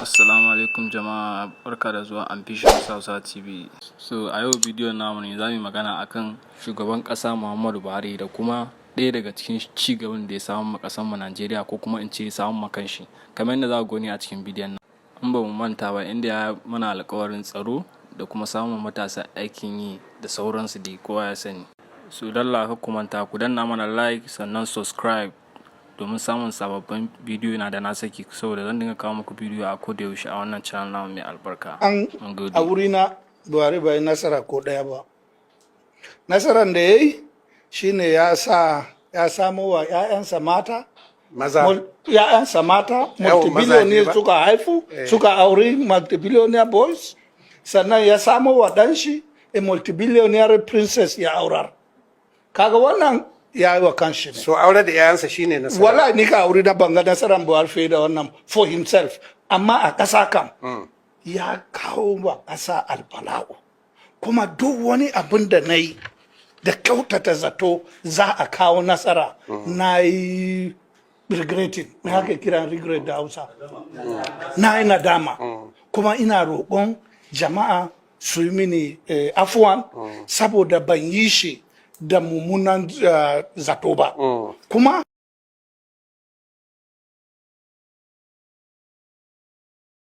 Assalamu alaikum jama'a, barka da zuwa Ambitious Hausa TV. So a yau bidiyon namu ne za mu yi magana akan shugaban ƙasa Muhammadu Buhari da kuma ɗaya daga cikin cigaban da ya samu ma ƙasar mu Najeriya, ko kuma in ce ya samu ma kanshi. Kamar yadda za ku gani a cikin bidiyon nan. In ba mu manta ba, inda ya mana alƙawarin tsaro da kuma samun matasa aikin yi da sauransu da kowa ya sani. So dalla ku manta ku danna mana like sannan subscribe domin samun sababbin bidiyo na da na saki, saboda zan dinga kawo muku bidiyo a koda yaushe a wannan channel namu mai albarka. A wurina Buhari bai nasara ko daya ba. Nasaran da yayi shine ya samo wa ƴaƴansa mata ƴaƴansa mata multibillionaire suka haifu suka auri multibillionaire boys, sannan ya samo wa ɗanshi a multibillionaire princess ya aurar. Kaga wannan ya yi wa kanshi ne. So aure da yayansa shine nasara. Wallahi ni ka aure da banga nasaran Buhari fiye da wannan for himself, amma a ƙasa kam ya kawo wa ƙasa albala'u. Kuma duk wani abin da na yi da kyautata zato za a kawo nasara, na yi regretting, na haka kiran regret da Hausa, na yi nadama. Kuma ina roƙon jama'a su yi mini afuwan saboda ban yi shi da mummunan zato ba. Kuma